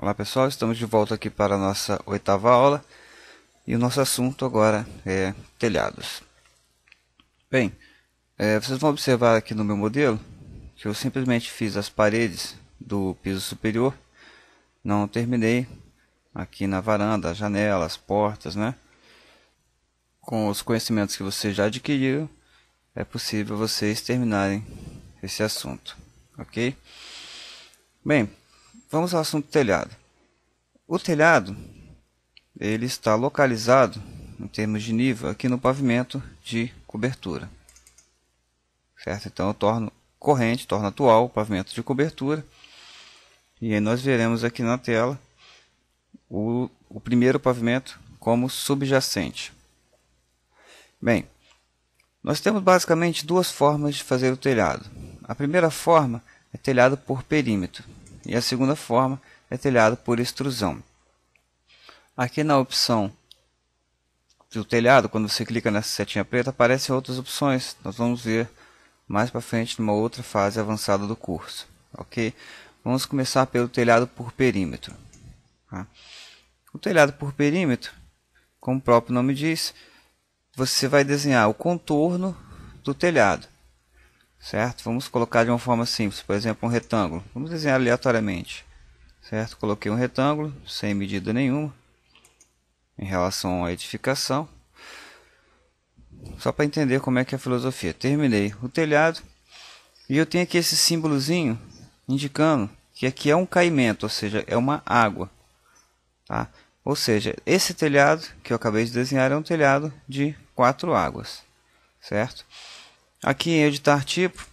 Olá pessoal, estamos de volta aqui para a nossa oitava aula e o nosso assunto agora é telhados. Bem, vocês vão observar aqui no meu modelo que eu simplesmente fiz as paredes do piso superior, não terminei aqui na varanda, as janelas, portas, né? Com os conhecimentos que vocês já adquiriram, é possível vocês terminarem esse assunto, ok? Bem, vamos ao assunto telhado. O telhado ele está localizado em termos de nível aqui no pavimento de cobertura, certo? Então eu torno corrente, torno atual o pavimento de cobertura e aí nós veremos aqui na tela o primeiro pavimento como subjacente. Bem, nós temos basicamente duas formas de fazer o telhado. A primeira forma é telhado por perímetro e a segunda forma é telhado por extrusão. Aqui na opção do telhado, quando você clica nessa setinha preta, aparecem outras opções. Nós vamos ver mais para frente numa outra fase avançada do curso. Ok? Vamos começar pelo telhado por perímetro. Tá? O telhado por perímetro, como o próprio nome diz, você vai desenhar o contorno do telhado. Certo? Vamos colocar de uma forma simples, por exemplo, um retângulo. Vamos desenhar aleatoriamente. Certo? Coloquei um retângulo sem medida nenhuma em relação à edificação, só para entender como é que é a filosofia. Terminei o telhado e eu tenho aqui esse símbolozinho indicando que aqui é um caimento, ou seja, é uma água, tá? Ou seja, esse telhado que eu acabei de desenhar é um telhado de 4 águas, certo? Aqui em editar tipo,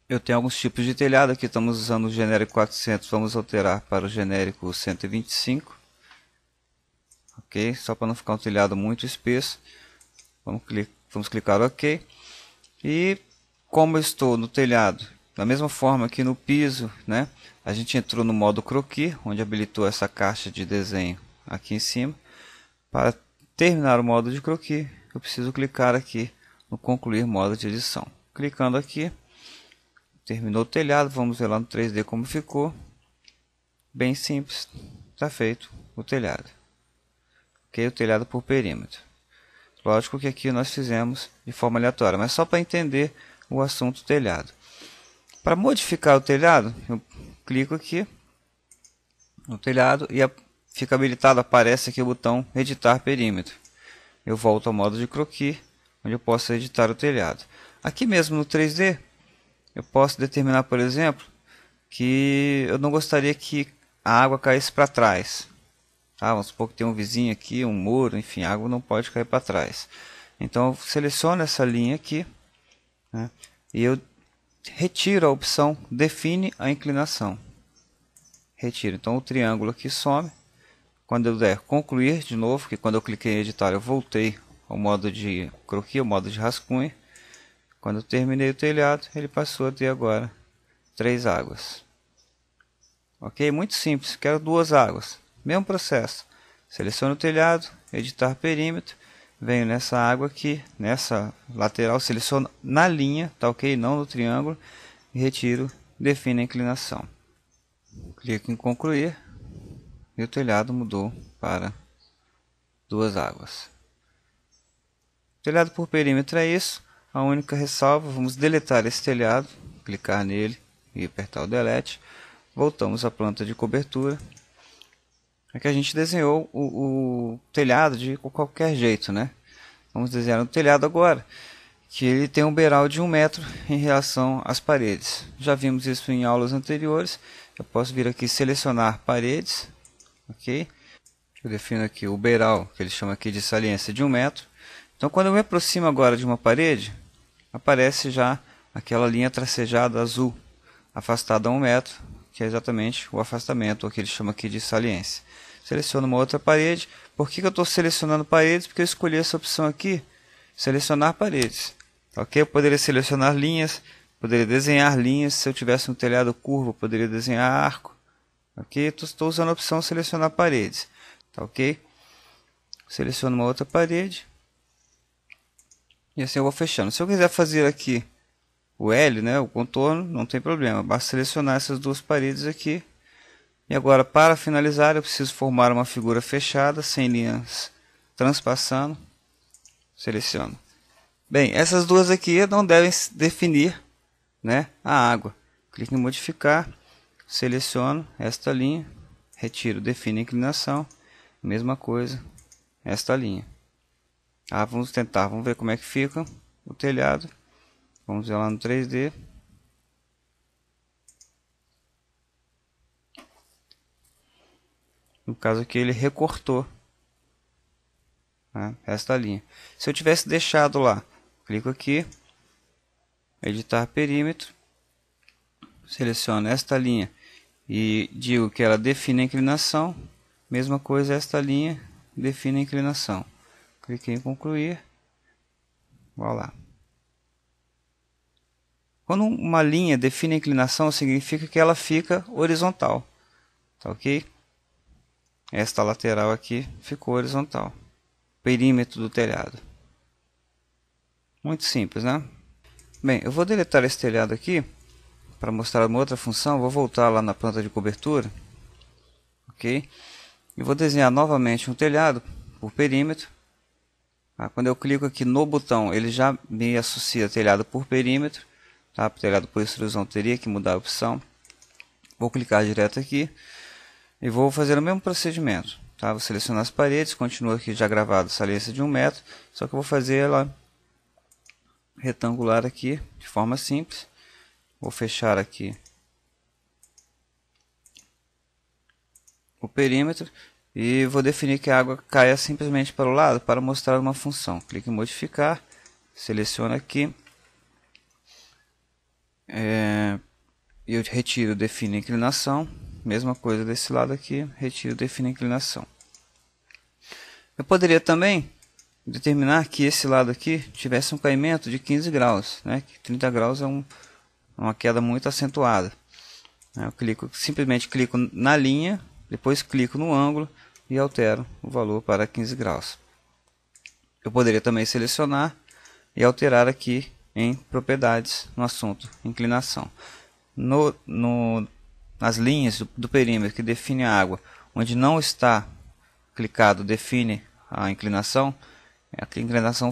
eu tenho alguns tipos de telhado. Aqui estamos usando o genérico 400, vamos alterar para o genérico 125. Ok, só para não ficar um telhado muito espesso, vamos clicar OK. E como eu estou no telhado, da mesma forma que no piso, né? A gente entrou no modo croquis, onde habilitou essa caixa de desenho aqui em cima. Para terminar o modo de croquis, eu preciso clicar aqui no concluir modo de edição. Clicando aqui, terminou o telhado. Vamos ver lá no 3D como ficou. Bem simples, está feito o telhado. Ok, o telhado por perímetro. Lógico que aqui nós fizemos de forma aleatória, mas só para entender o assunto telhado. Para modificar o telhado, eu clico aqui no telhado e fica habilitado, aparece aqui o botão editar perímetro. Eu volto ao modo de croquis, onde eu posso editar o telhado. Aqui mesmo no 3D, eu posso determinar, por exemplo, que eu não gostaria que a água caísse para trás. Vamos supor que tem um vizinho aqui, um muro, enfim, a água não pode cair para trás. Então eu seleciono essa linha aqui, né, e eu retiro a opção define a inclinação. Retiro. Então o triângulo aqui some. Quando eu der concluir de novo, que quando eu cliquei em editar eu voltei ao modo de croquis, ao modo de rascunho. Quando eu terminei o telhado, ele passou a ter agora 3 águas. Ok? Muito simples. Quero 2 águas. Mesmo processo. Seleciono o telhado, editar perímetro, venho nessa água aqui, nessa lateral, seleciono na linha, tá ok? Não no triângulo, e retiro, define a inclinação. Clico em concluir e o telhado mudou para 2 águas. Telhado por perímetro é isso. A única ressalva, vamos deletar esse telhado, clicar nele e apertar o delete. Voltamos à planta de cobertura. É que a gente desenhou o telhado de qualquer jeito, né? Vamos desenhar o telhado agora, que ele tem um beiral de 1 metro em relação às paredes. Já vimos isso em aulas anteriores. Eu posso vir aqui selecionar paredes, ok? Eu defino aqui o beiral, que ele chama aqui de saliência de 1 metro. Então quando eu me aproximo agora de uma parede, aparece já aquela linha tracejada azul, afastada a 1 metro, que é exatamente o afastamento, o que ele chama aqui de saliência. Seleciono uma outra parede. Por que eu estou selecionando paredes? Porque eu escolhi essa opção aqui, selecionar paredes. Ok? Eu poderia selecionar linhas, poderia desenhar linhas. Se eu tivesse um telhado curvo, eu poderia desenhar arco. Ok? Estou usando a opção selecionar paredes. Tá ok? Seleciono uma outra parede. E assim eu vou fechando. Se eu quiser fazer aqui o L, né, o contorno, não tem problema. Basta selecionar essas 2 paredes aqui. E agora, para finalizar, eu preciso formar uma figura fechada, sem linhas transpassando. Seleciono. Bem, essas duas aqui não devem definir, né, a água. Clique em modificar, seleciono esta linha, retiro, define a inclinação, mesma coisa, esta linha. Vamos tentar, vamos ver como é que fica o telhado. Vamos ver lá no 3D. No caso aqui ele recortou, né, esta linha. Se eu tivesse deixado lá, clico aqui, editar perímetro, seleciono esta linha e digo que ela define a inclinação. Mesma coisa, esta linha define a inclinação. Cliquei em concluir. Voilà. Quando uma linha define a inclinação, significa que ela fica horizontal. Tá ok? Esta lateral aqui ficou horizontal. Perímetro do telhado. Muito simples, né? Bem, eu vou deletar esse telhado aqui para mostrar uma outra função. Vou voltar lá na planta de cobertura. Ok? E vou desenhar novamente um telhado por perímetro. Quando eu clico aqui no botão, ele já me associa telhado por perímetro. Tá? Telhado por extrusão teria que mudar a opção. Vou clicar direto aqui e vou fazer o mesmo procedimento. Tá? Vou selecionar as paredes, continua aqui já gravado saliência de 1 metro, só que eu vou fazer ela retangular aqui de forma simples. Vou fechar aqui o perímetro e vou definir que a água caia simplesmente para o lado para mostrar uma função. Clique em modificar, seleciono aqui, eu retiro define a inclinação, mesma coisa desse lado aqui, retiro define a inclinação. Eu poderia também determinar que esse lado aqui tivesse um caimento de 15 graus, né? 30 graus é uma queda muito acentuada. Eu simplesmente clico na linha, depois clico no ângulo e altero o valor para 15 graus. Eu poderia também selecionar e alterar aqui em propriedades no assunto inclinação. Nas linhas do perímetro que define a água, onde não está clicado define a inclinação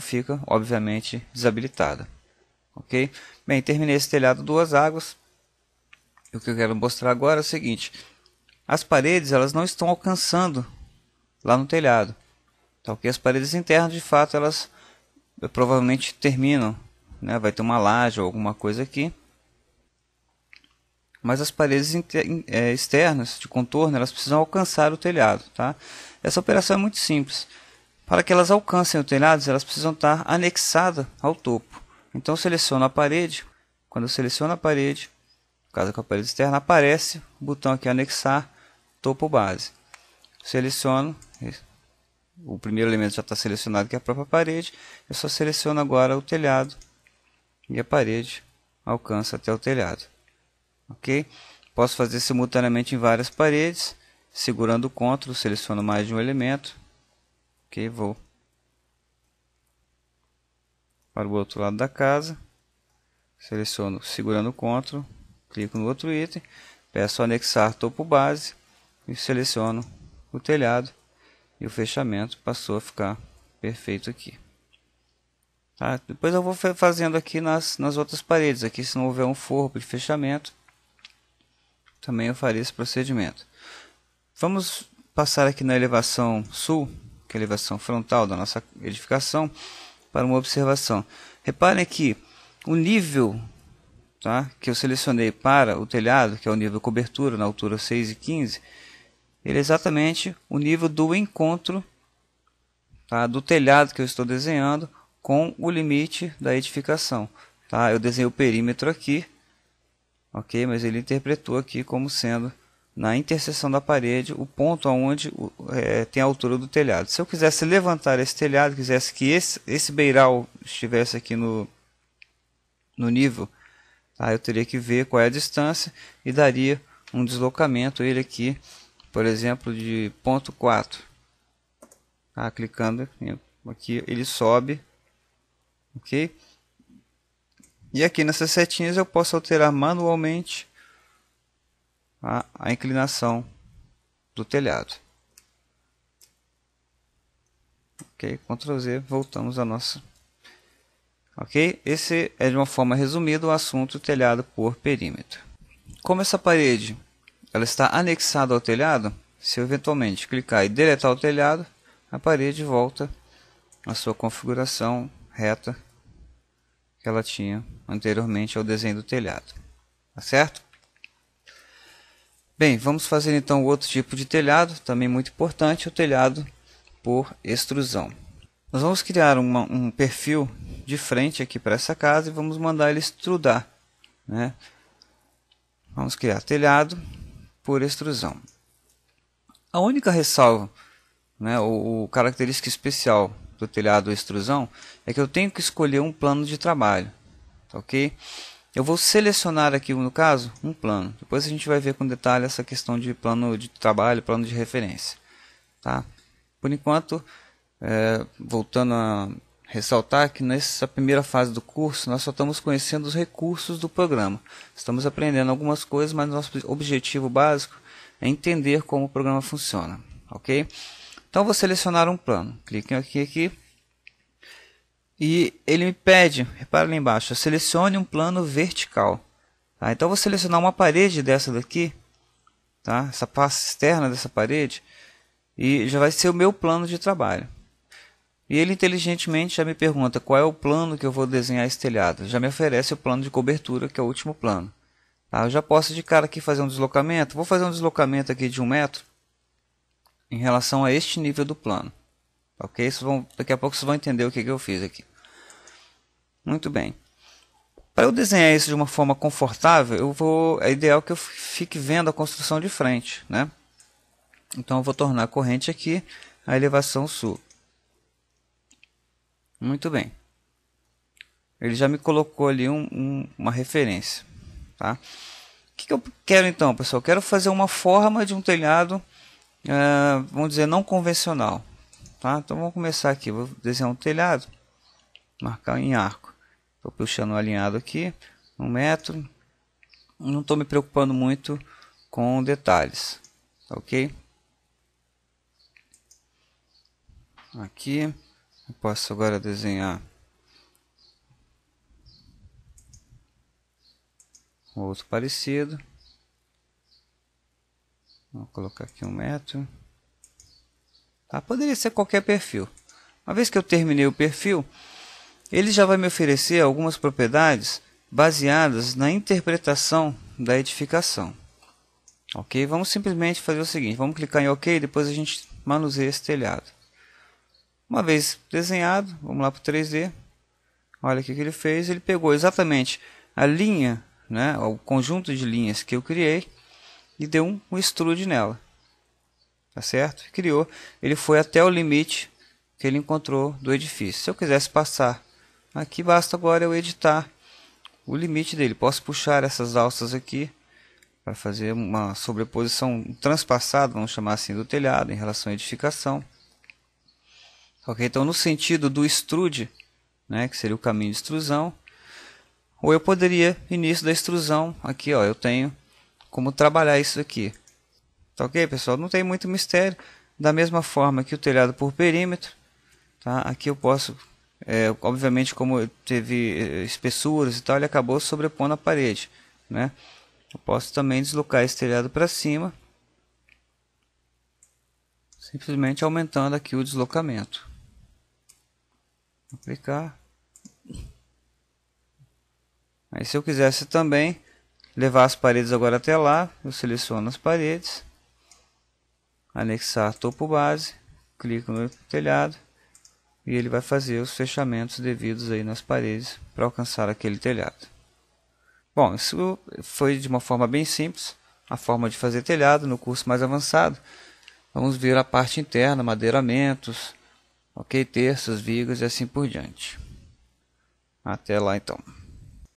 fica obviamente desabilitada. Ok? Bem, terminei esse telhado duas águas. O que eu quero mostrar agora é o seguinte: as paredes elas não estão alcançando lá no telhado. Tá, ok? As paredes internas de fato elas provavelmente terminam, né? Vai ter uma laje ou alguma coisa aqui. Mas as paredes externas de contorno elas precisam alcançar o telhado. Tá? Essa operação é muito simples. Para que elas alcancem o telhado, elas precisam estar anexadas ao topo. Então eu seleciono a parede. Quando eu seleciono a parede, no caso com a parede externa, aparece o botão aqui anexar topo base. Seleciono, o primeiro elemento já está selecionado, que é a própria parede. Eu só seleciono agora o telhado e a parede alcança até o telhado. Ok? Posso fazer simultaneamente em várias paredes, segurando o CTRL, seleciono mais de um elemento. Ok, vou para o outro lado da casa, seleciono segurando o CTRL, clico no outro item, peço anexar topo base e seleciono o telhado e o fechamento passou a ficar perfeito aqui. Tá? Depois eu vou fazendo aqui nas outras paredes, aqui se não houver um forro de fechamento, também eu faria esse procedimento. Vamos passar aqui na elevação sul, que é a elevação frontal da nossa edificação, para uma observação. Reparem que o nível, tá, que eu selecionei para o telhado, que é o nível cobertura na altura 6,15, ele é exatamente o nível do encontro, tá, do telhado que eu estou desenhando com o limite da edificação. Tá? Eu desenhei o perímetro aqui, ok, mas ele interpretou aqui como sendo na interseção da parede o ponto onde tem a altura do telhado. Se eu quisesse levantar esse telhado, quisesse que esse beiral estivesse aqui no nível, tá, eu teria que ver qual é a distância e daria um deslocamento ele aqui, por exemplo, de 0,4. Tá, clicando aqui, ele sobe, ok? E aqui nessas setinhas eu posso alterar manualmente a inclinação do telhado. Ok, Ctrl Z, voltamos à nossa. Ok, esse é de uma forma resumida o assunto telhado por perímetro. Como essa parede ela está anexada ao telhado, se eu eventualmente clicar e deletar o telhado, a parede volta à sua configuração reta que ela tinha anteriormente ao desenho do telhado. Tá certo? Bem, vamos fazer então outro tipo de telhado, também muito importante, o telhado por extrusão. Nós vamos criar um perfil de frente aqui para essa casa e vamos mandar ele extrudar, né? Vamos criar telhado por extrusão. A única ressalva, né, ou característica especial do telhado extrusão é que eu tenho que escolher um plano de trabalho, tá, ok? Eu vou selecionar aqui, no caso, um plano. Depois a gente vai ver com detalhe essa questão de plano de trabalho, plano de referência. Tá? Por enquanto, voltando a ressaltar que nessa primeira fase do curso, nós só estamos conhecendo os recursos do programa. Estamos aprendendo algumas coisas, mas nosso objetivo básico é entender como o programa funciona. Ok? Então, vou selecionar um plano. Clique aqui. E ele me pede, repara ali embaixo, selecione um plano vertical. Tá? Então eu vou selecionar uma parede dessa daqui, tá? Essa face externa dessa parede, e já vai ser o meu plano de trabalho. E ele inteligentemente já me pergunta qual é o plano que eu vou desenhar esse telhado. Já me oferece o plano de cobertura, que é o último plano. Tá? Eu já posso de cara aqui fazer um deslocamento. Vou fazer um deslocamento aqui de 1 metro em relação a este nível do plano. Ok? Daqui a pouco vocês vão entender o que eu fiz aqui. Muito bem. Para eu desenhar isso de uma forma confortável, é ideal que eu fique vendo a construção de frente, né? Então eu vou tornar a corrente aqui a elevação sul. Muito bem. Ele já me colocou ali uma referência. Tá? O que eu quero então, pessoal? Eu quero fazer uma forma de um telhado, vamos dizer, não convencional. Tá? Então vamos começar aqui. Vou desenhar um telhado, marcar em arco. Estou puxando o alinhado aqui, 1 metro. Não estou me preocupando muito com detalhes. Ok? Aqui, eu posso agora desenhar outro parecido. Vou colocar aqui 1 metro. Tá? Poderia ser qualquer perfil. Uma vez que eu terminei o perfil, ele já vai me oferecer algumas propriedades baseadas na interpretação da edificação. Ok? Vamos simplesmente fazer o seguinte, vamos clicar em OK e depois a gente manuseia esse telhado. Uma vez desenhado, vamos lá para o 3D. Olha o que ele fez, ele pegou exatamente a linha, né, o conjunto de linhas que eu criei e deu um extrude nela. Tá certo? Ele foi até o limite que ele encontrou do edifício. Se eu quisesse passar aqui, basta agora eu editar o limite dele. Posso puxar essas alças aqui para fazer uma sobreposição transpassada, vamos chamar assim, do telhado em relação à edificação. Ok, então no sentido do extrude, né, que seria o caminho de extrusão, ou eu poderia, início da extrusão, aqui ó, eu tenho como trabalhar isso aqui. Tá ok, pessoal? Não tem muito mistério. Da mesma forma que o telhado por perímetro, tá? Aqui eu posso, obviamente, como teve espessuras e tal, ele acabou sobrepondo a parede, né? Eu posso também deslocar esse telhado para cima, simplesmente aumentando aqui o deslocamento. Aplicar. Aí, se eu quisesse também levar as paredes agora até lá, eu seleciono as paredes, anexar topo base, clico no telhado e ele vai fazer os fechamentos devidos aí nas paredes para alcançar aquele telhado. Bom, isso foi de uma forma bem simples, a forma de fazer telhado. No curso mais avançado, vamos ver a parte interna, madeiramentos, ok, terças, vigas e assim por diante. Até lá então.